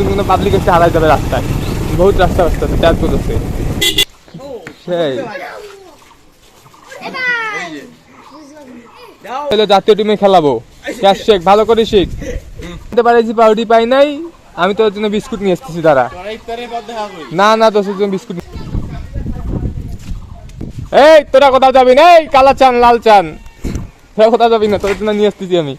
নতুন কোনো পাবলিক এসে হারাই যাবে রাস্তায়। বহুত রাস্তা আছে ট্যাগ করছে সেই জাতীয় টিমে খেলাবো। ক্যাশ শেখ ভালো করে শিখ। পারেছি পাউডি পাই নাই, আমি তোর জন্য বিস্কুট নিয়ে আসতেছি। দাঁড়া না না তোর জন্য বিস্কুট। এই তোরা কোথাও যাবি না? এই কালা চান লাল চান তোরা কোথাও যাবি না, তোর জন্য নিয়ে আসতেছি আমি।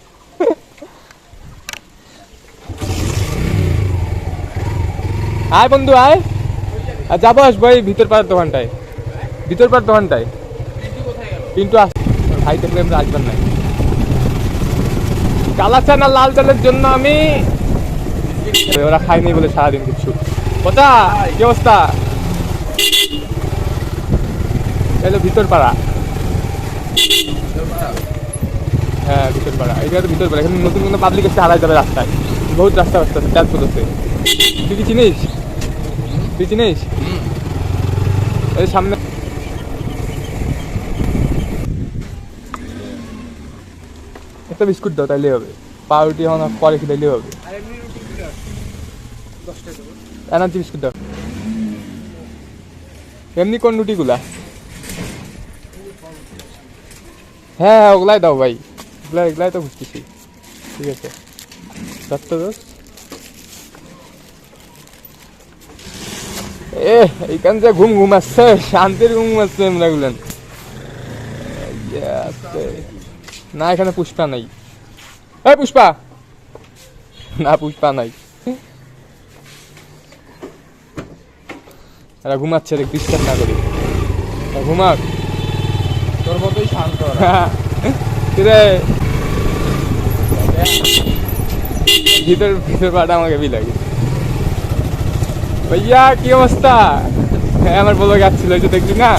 আয় বন্ধু আয়, যাবো আসবো এই ভিতর পাড়ার দোকানটায়, ভিতর পাড়ার দোকানটায়। কিন্তু ভাই থাকলে আমরা আসবেন নাই। কালা চান আর লাল চালের জন্য আমি, ওরা খাইনি বলে সারাদিন কিছু। কথা কি অবস্থা? এলো ভিতর পাড়া। হ্যাঁ ভিতর পাড়া, এটা তো ভিতর পাড়া। এখানে নতুন কোনো পাবলিক এসে হারাই যাবে রাস্তায়। বহুত রাস্তা আছে ট্যাগ করছে। তুই কি চিনিস? তুই চিনিস? এই সামনে একটা বিস্কুট দাও তাইলে হবে। পাউরুটি এখন পরে খেলে হবে। এনার্জি বিস্কুট দাও। এমনি কোন রুটিগুলা? হ্যাঁ হ্যাঁ ওগুলাই দাও ভাই, এগুলাই তো বুঝতেছি। ঠিক আছে এইখান যে ঘুম ঘুমাচ্ছে, শান্তির ঘুম ঘুমাচ্ছে আমরা গুলেন না। এখানে পুষ্পা নাই। এই পুষ্পা না, পুষ্পা নাই। এরা ঘুমাচ্ছে, রে ডিস্টার্ব না করি। ঘুমাক তোর মতোই শান্ত রে। ভিতর ভিতর পাটা আমাকে বি লাগে। ভাইয়া কি অবস্থা? হ্যাঁ আমার বলো যাচ্ছিল, ওই যে দেখলি না।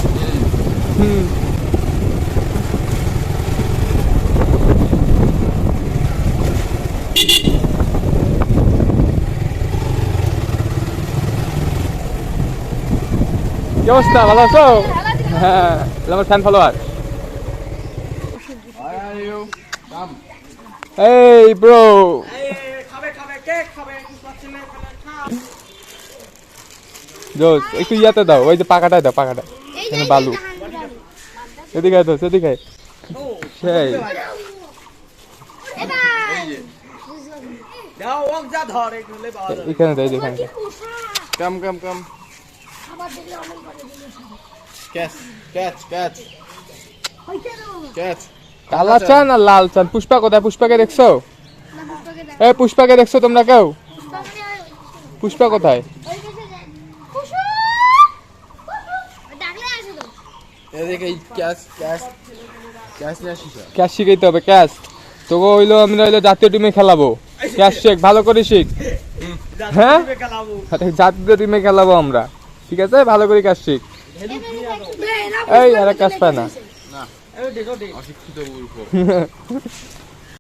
কি অবস্থা, ভালো আছো? হ্যাঁ আমার ফ্যান ফলোয়ার। এই ব্রো জোস একটু ইয়াতে দাও, ওই যে পাকাটায় দাও, পাকাটা এখানে বালু। এদিকে তো সেদিকে সেই এখানে দেয়, এখানে কাম কাম কাম। কালা চান আর লাল চান। পুষ্পা কোথায়? পুষ্পাকে দেখছো? এই পুষ্পাকে দেখছো তোমরা কেউ? পুষ্পা কোথায়? ক্যাশ শিখাইতে হবে, ক্যাশ তোকে হইলো। আমরা হইলো জাতীয় টিমে খেলাবো। ক্যাশ শেখ ভালো করে শিখ। হ্যাঁ জাতীয় টিমে খেলাবো আমরা, ঠিক আছে? ভালো করে ক্যাশ শিখ। এই আরে ক্যাশ পায় না।